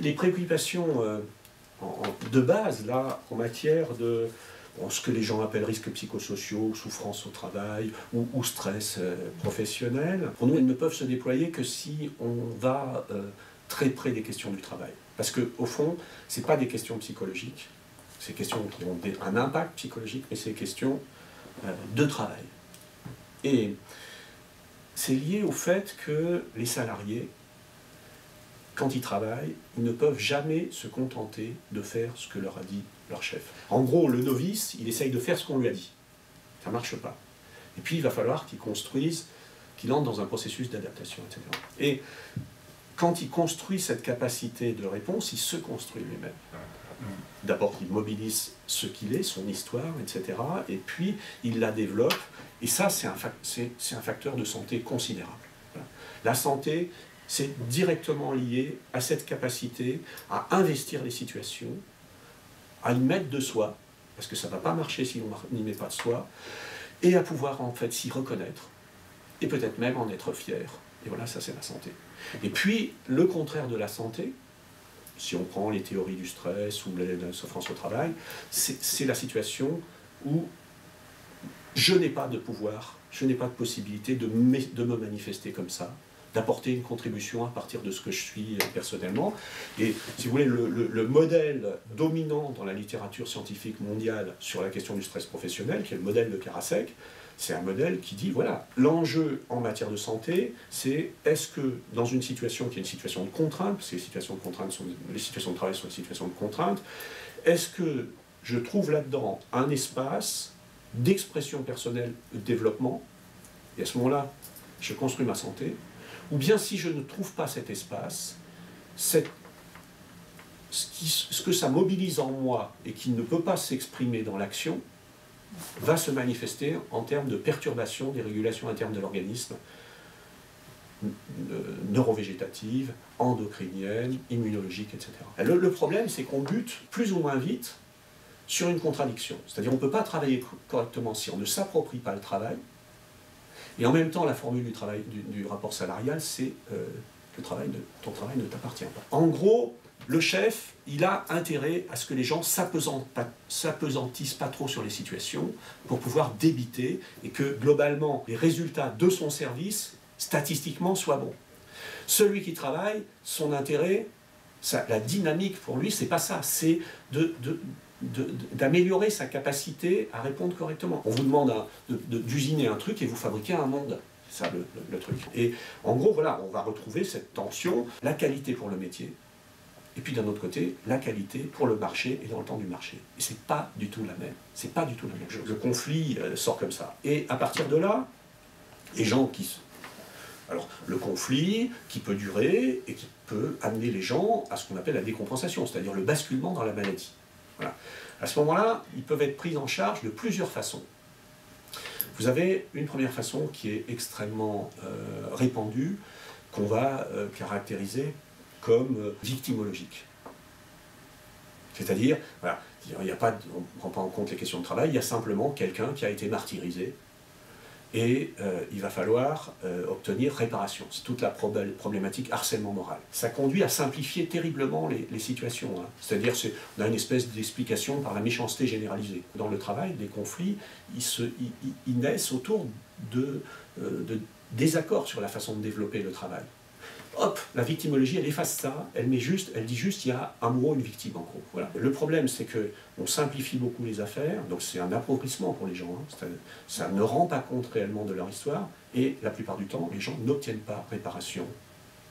Les préoccupations de base, là, en matière de ce que les gens appellent risques psychosociaux, souffrance au travail ou stress professionnel, pour nous, elles ne peuvent se déployer que si on va très près des questions du travail. Parce qu'au fond, ce n'est pas des questions psychologiques, c'est des questions qui ont un impact psychologique, mais c'est des questions de travail. Et c'est lié au fait que les salariés, quand ils travaillent, ils ne peuvent jamais se contenter de faire ce que leur a dit leur chef. En gros, le novice, il essaye de faire ce qu'on lui a dit. Ça ne marche pas. Et puis, il va falloir qu'il construise, qu'il entre dans un processus d'adaptation, etc. Et quand il construit cette capacité de réponse, il se construit lui-même. D'abord, il mobilise ce qu'il est, son histoire, etc. Et puis, il la développe. Et ça, c'est un facteur de santé considérable. Voilà. La santé, c'est directement lié à cette capacité à investir les situations, à y mettre de soi, parce que ça ne va pas marcher si on n'y met pas de soi, et à pouvoir en fait s'y reconnaître, et peut-être même en être fier. Et voilà, ça c'est la santé. Et puis, le contraire de la santé, si on prend les théories du stress ou de la souffrance au travail, c'est la situation où je n'ai pas de pouvoir, je n'ai pas de possibilité de me manifester comme ça, d'apporter une contribution à partir de ce que je suis personnellement. Et si vous voulez, le modèle dominant dans la littérature scientifique mondiale sur la question du stress professionnel, qui est le modèle de Karasek, c'est un modèle qui dit, voilà, l'enjeu en matière de santé, c'est est-ce que dans une situation qui est une situation de contrainte, parce que les situations de travail sont des situations de contrainte, est-ce que je trouve là-dedans un espace d'expression personnelle, de développement, et à ce moment-là, je construis ma santé, ou bien si je ne trouve pas cet espace, ce que ça mobilise en moi et qui ne peut pas s'exprimer dans l'action, va se manifester en termes de perturbation des régulations internes de l'organisme, neurovégétatives, endocriniennes, immunologiques, etc. Le problème, c'est qu'on bute plus ou moins vite sur une contradiction. C'est-à-dire qu'on ne peut pas travailler correctement si on ne s'approprie pas le travail, et en même temps, la formule du rapport salarial, c'est ton travail ne t'appartient pas. En gros, le chef, il a intérêt à ce que les gens s'apesantissent pas trop sur les situations pour pouvoir débiter et que, globalement, les résultats de son service, statistiquement, soient bons. Celui qui travaille, son intérêt, la dynamique pour lui, c'est pas ça, c'est d'améliorer sa capacité à répondre correctement. On vous demande d'usiner un truc et vous fabriquez un monde. C'est ça le truc. Et en gros, voilà, on va retrouver cette tension, la qualité pour le métier, et puis d'un autre côté, la qualité pour le marché et dans le temps du marché. Et c'est pas du tout la même. C'est pas du tout la même chose. Le conflit sort comme ça. Et à partir de là, les gens qui... Alors, le conflit qui peut durer et qui peut amener les gens à ce qu'on appelle la décompensation, c'est-à-dire le basculement dans la maladie. Voilà. À ce moment-là, ils peuvent être pris en charge de plusieurs façons. Vous avez une première façon qui est extrêmement répandue, qu'on va caractériser comme victimologique. C'est-à-dire, voilà, on ne prend pas en compte les questions de travail, il y a simplement quelqu'un qui a été martyrisé, et il va falloir obtenir réparation. C'est toute la problématique harcèlement moral. Ça conduit à simplifier terriblement les situations. Hein. C'est-à-dire on a une espèce d'explication par la méchanceté généralisée. Dans le travail, les conflits, ils naissent autour de désaccords sur la façon de développer le travail. Hop, la victimologie, elle efface ça, elle dit juste il y a un mot, une victime en gros. Voilà. Le problème, c'est qu'on simplifie beaucoup les affaires, donc c'est un appauvrissement pour les gens, hein. Ça ne rend pas compte réellement de leur histoire, et la plupart du temps, les gens n'obtiennent pas réparation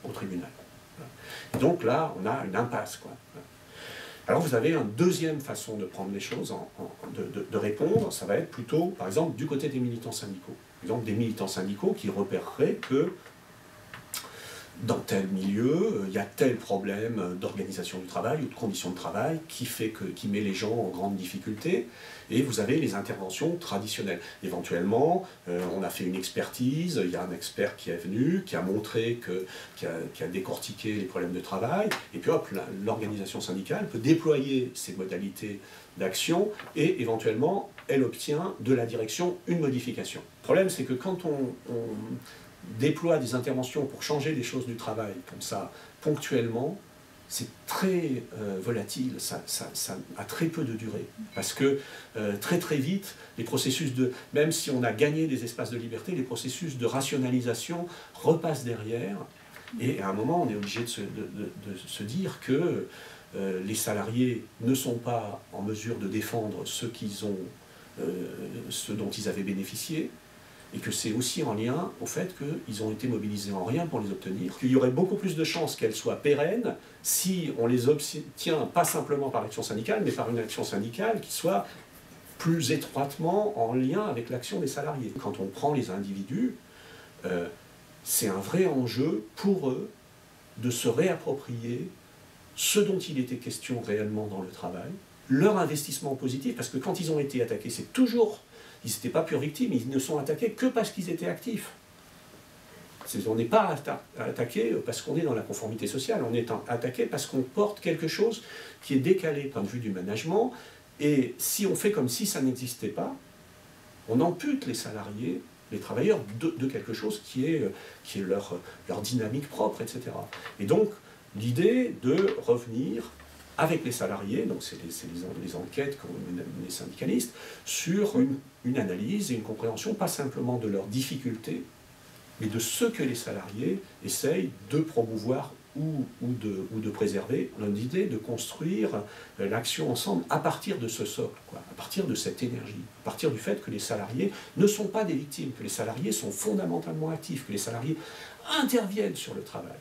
au tribunal. Voilà. Et donc là, on a une impasse, quoi. Voilà. Alors vous avez une deuxième façon de prendre les choses, de répondre, ça va être plutôt, par exemple, du côté des militants syndicaux. Par exemple, des militants syndicaux qui repéreraient que dans tel milieu, il y a tel problème d'organisation du travail ou de conditions de travail qui met les gens en grande difficulté, et vous avez les interventions traditionnelles. Éventuellement, on a fait une expertise, il y a un expert qui est venu, qui a montré, qui a décortiqué les problèmes de travail, et puis hop, l'organisation syndicale peut déployer ses modalités d'action, et éventuellement, elle obtient de la direction une modification. Le problème, c'est que quand on déploie des interventions pour changer les choses du travail, comme ça, ponctuellement, c'est très volatile, ça a très peu de durée. Parce que très très vite, les processus même si on a gagné des espaces de liberté, les processus de rationalisation repassent derrière. Et à un moment, on est obligé de se dire que les salariés ne sont pas en mesure de défendre ce dont ils avaient bénéficié, et que c'est aussi en lien au fait qu'ils ont été mobilisés en rien pour les obtenir, qu'il y aurait beaucoup plus de chances qu'elles soient pérennes si on les obtient pas simplement par l'action syndicale, mais par une action syndicale qui soit plus étroitement en lien avec l'action des salariés. Quand on prend les individus, c'est un vrai enjeu pour eux de se réapproprier ce dont il était question réellement dans le travail, leur investissement positif, parce que quand ils ont été attaqués, c'est toujours... Ils n'étaient pas pure victimes, ils ne sont attaqués que parce qu'ils étaient actifs. On n'est pas attaqué parce qu'on est dans la conformité sociale, on est attaqué parce qu'on porte quelque chose qui est décalé du point de vue du management, et si on fait comme si ça n'existait pas, on ampute les salariés, les travailleurs, de quelque chose qui est leur dynamique propre, etc. Et donc, l'idée de revenir avec les salariés, donc c'est les enquêtes qu'ont les syndicalistes, sur une analyse et une compréhension, pas simplement de leurs difficultés, mais de ce que les salariés essayent de promouvoir ou de préserver. On a l'idée de construire l'action ensemble à partir de ce socle, à partir de cette énergie, à partir du fait que les salariés ne sont pas des victimes, que les salariés sont fondamentalement actifs, que les salariés interviennent sur le travail.